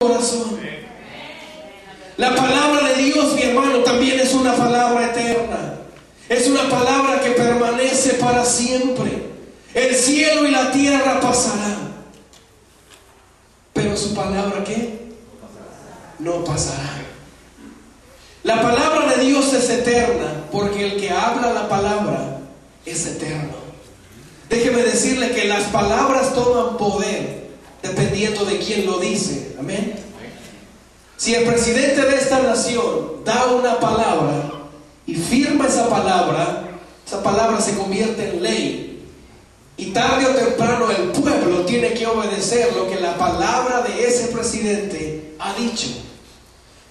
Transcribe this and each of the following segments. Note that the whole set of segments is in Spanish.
corazón. La palabra de Dios, mi hermano, también es una palabra eterna. Es una palabra que permanece para siempre. El cielo y la tierra pasarán, pero su palabra, ¿qué? No pasará. La palabra de Dios es eterna, porque el que habla la palabra es eterno. Déjeme decirle que las palabras toman poder dependiendo de quién lo dice. Amén. Si el presidente de esta nación da una palabra y firma esa palabra se convierte en ley. Y tarde o temprano el pueblo tiene que obedecer lo que la palabra de ese presidente ha dicho.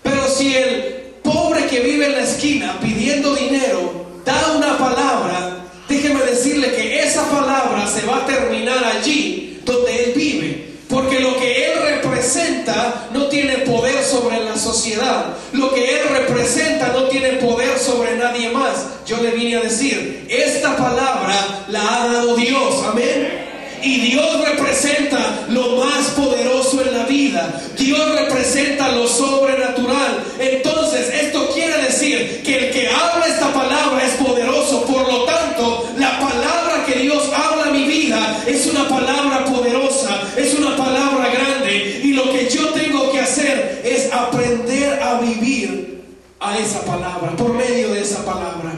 Pero si el pobre que vive en la esquina pidiendo dinero da una palabra, déjeme decirle que esa palabra se va a terminar allí donde él vive. Porque lo que él representa no tiene poder sobre la sociedad. Lo que él representa no tiene poder sobre nadie más. Yo le vine a decir, esta palabra la ha dado Dios. Amén. Y Dios representa lo más poderoso en la vida. Dios representa lo sobrenatural. Entonces, esto quiere decir que el que habla esta palabra es poderoso. Por lo tanto, la palabra que Dios habla a mi vida es una palabra poderosa, es una palabra grande. Y lo que yo tengo que hacer es aprender a vivir a esa palabra, por medio de esa palabra.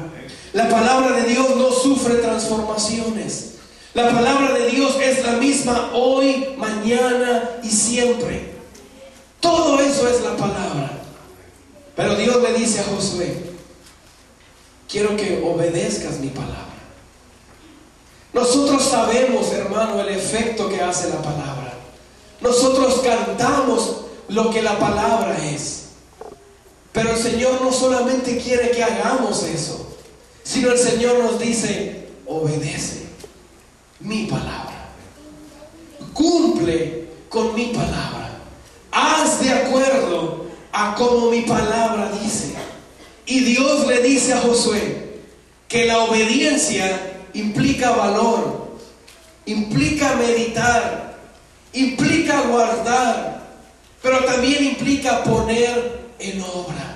La palabra de Dios no sufre transformaciones. La palabra de Dios es la misma hoy, mañana y siempre. Todo eso es la palabra. Pero Dios le dice a Josué, quiero que obedezcas mi palabra. Nosotros sabemos, hermano, el efecto que hace la palabra. Nosotros cantamos lo que la palabra es. Pero el Señor no solamente quiere que hagamos eso, sino el Señor nos dice, obedece mi palabra, cumple con mi palabra, haz de acuerdo a como mi palabra dice. Y Dios le dice a Josué que la obediencia implica valor, implica meditar, implica guardar, pero también implica poner en obra.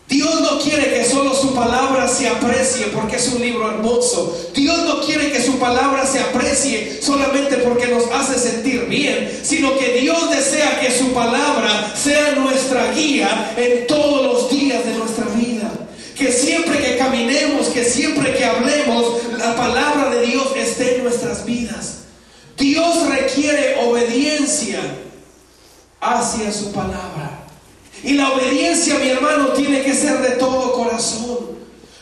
Dios no quiere que solo su palabra se aprecie porque es un libro hermoso. Dios no quiere que su palabra se aprecie solamente porque nos hace sentir bien, sino que Dios desea que su palabra sea nuestra guía en todos los días de nuestra vida. Que siempre que caminemos, que siempre que hablemos, la palabra de Dios esté en nuestras vidas. Dios requiere obediencia hacia su palabra. Y la obediencia, mi hermano, tiene que ser de todo corazón.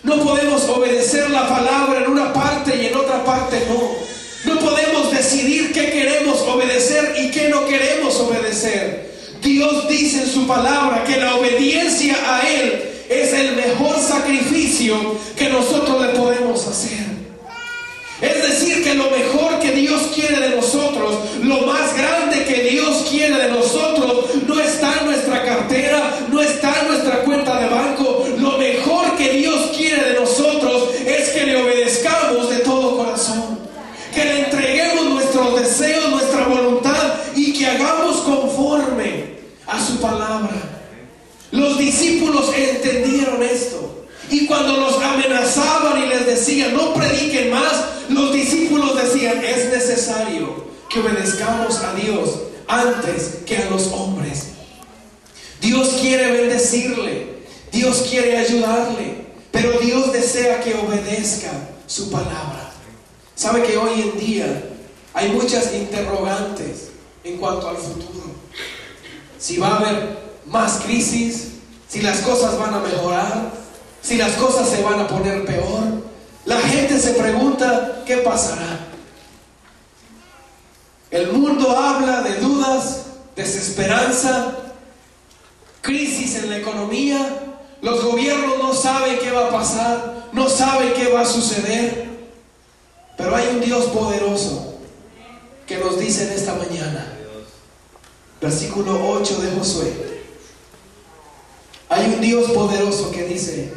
No podemos obedecer la palabra en una parte y en otra parte no. No podemos decidir qué queremos obedecer y qué no queremos obedecer. Dios dice en su palabra que la obediencia a Él es el mejor sacrificio que nosotros le podemos hacer. Es decir, que lo mejor que Dios quiere de nosotros, lo más grande que Dios quiere de nosotros, no está en nuestra cartera, no está en nuestra cuenta de banco. Lo mejor que Dios quiere de nosotros es que le obedezcamos de todo corazón, que le entreguemos nuestros deseos, nuestra voluntad y que hagamos conforme a su palabra. Los discípulos entendieron esto. Y cuando los amenazaban y les decían, no prediquen más, los discípulos decían, es necesario que obedezcamos a Dios antes que a los hombres. Dios quiere bendecirle, Dios quiere ayudarle, pero Dios desea que obedezca su palabra. ¿Sabe que hoy en día hay muchas interrogantes en cuanto al futuro? Si va a haber más crisis, si las cosas van a mejorar, si las cosas se van a poner peor. La gente se pregunta, ¿qué pasará? El mundo habla de dudas, desesperanza, crisis en la economía. Los gobiernos no saben qué va a pasar, no saben qué va a suceder. Pero hay un Dios poderoso que nos dice en esta mañana, versículo 8 de Josué, hay un Dios poderoso que dice,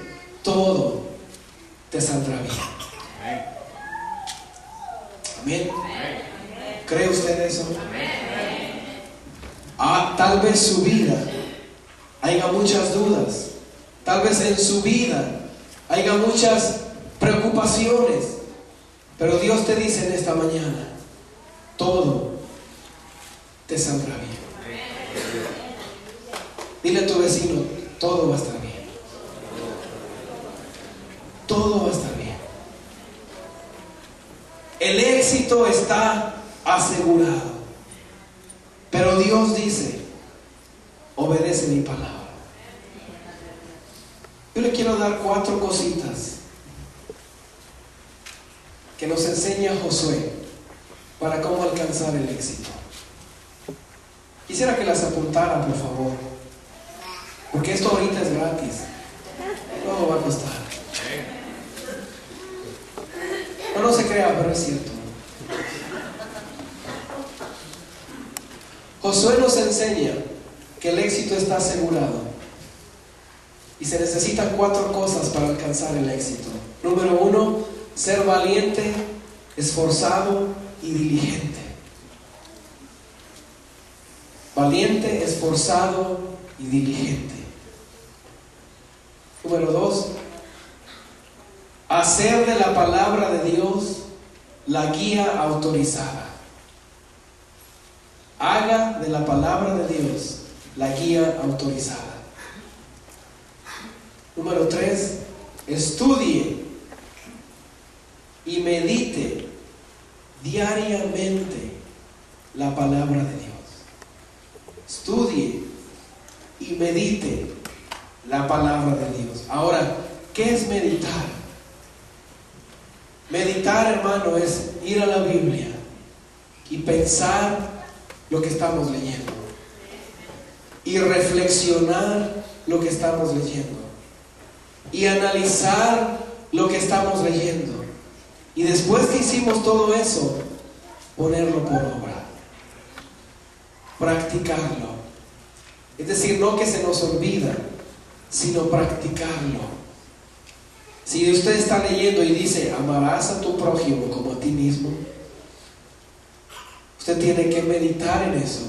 todo te saldrá bien. Amén. ¿Cree usted eso? Tal vez su vida haya muchas dudas. Tal vez en su vida haya muchas preocupaciones. Pero Dios te dice en esta mañana, todo te saldrá bien. Dile a tu vecino, todo va a estar bien. Todo va a estar bien. El éxito está asegurado. Pero Dios dice, obedece mi palabra. Yo le quiero dar 4 cositas que nos enseña Josué para cómo alcanzar el éxito. Quisiera que las apuntara, por favor, porque esto ahorita es gratis, luego va a costar. No se crea, pero es cierto. Josué nos enseña que el éxito está asegurado y se necesitan 4 cosas para alcanzar el éxito. Número 1, ser valiente, esforzado y diligente. Valiente, esforzado y diligente. Número 2, hacer de la palabra de Dios la guía autorizada. Haga de la palabra de Dios la guía autorizada. Número 3, estudie y medite diariamente la palabra de Dios. Estudie y medite la palabra de Dios. Ahora, ¿qué es meditar? Meditar, hermano, es ir a la Biblia y pensar lo que estamos leyendo y reflexionar lo que estamos leyendo y analizar lo que estamos leyendo, y después que hicimos todo eso, ponerlo por obra, practicarlo. Es decir, no que se nos olvida, sino practicarlo. Si usted está leyendo y dice, amarás a tu prójimo como a ti mismo, usted tiene que meditar en eso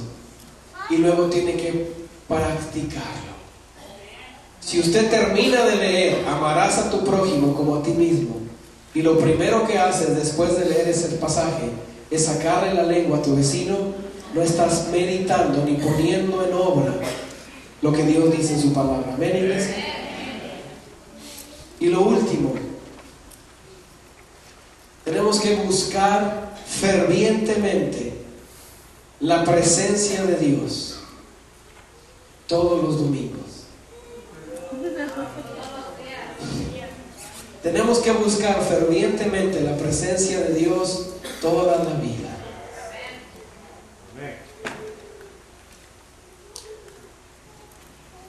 y luego tiene que practicarlo. Si usted termina de leer, amarás a tu prójimo como a ti mismo, y lo primero que haces después de leer ese pasaje es sacarle la lengua a tu vecino, no estás meditando ni poniendo en obra lo que Dios dice en su palabra. ¿Amén, iglesia? Y lo último, tenemos que buscar fervientemente la presencia de Dios todos los domingos. Tenemos que buscar fervientemente la presencia de Dios toda la vida.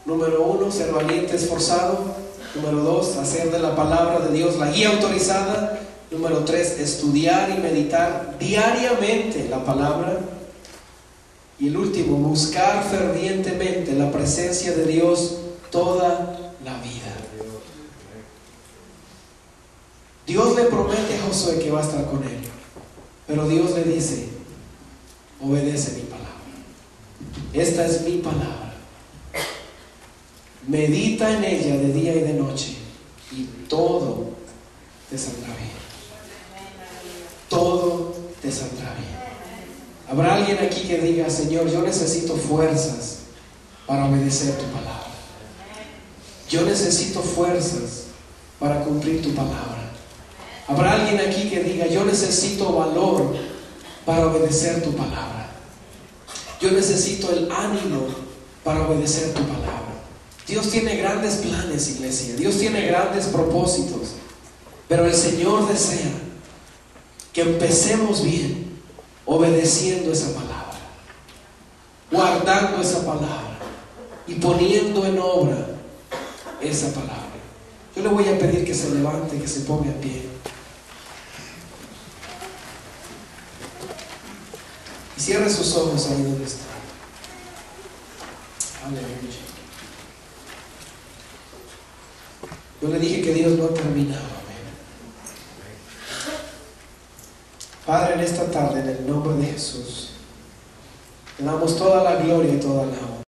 Número 1, ser valiente, esforzado. Número 2, hacer de la palabra de Dios la guía autorizada. Número 3, estudiar y meditar diariamente la palabra. Y el último, buscar fervientemente la presencia de Dios toda la vida. Dios le promete a Josué que va a estar con él, pero Dios le dice, obedece mi palabra. Esta es mi palabra. Medita en ella de día y de noche y todo te saldrá bien. Todo te saldrá bien. Habrá alguien aquí que diga, Señor, yo necesito fuerzas para obedecer tu palabra. Yo necesito fuerzas para cumplir tu palabra. Habrá alguien aquí que diga, yo necesito valor para obedecer tu palabra. Yo necesito el ánimo para obedecer tu palabra. Dios tiene grandes planes, iglesia. Dios tiene grandes propósitos. Pero el Señor desea que empecemos bien obedeciendo esa palabra, guardando esa palabra y poniendo en obra esa palabra. Yo le voy a pedir que se levante, que se ponga en pie. Y cierre sus ojos ahí donde está. Aleluya. Yo le dije que Dios no ha terminado. Amén. Padre, en esta tarde, en el nombre de Jesús, Le damos toda la gloria y toda la honra.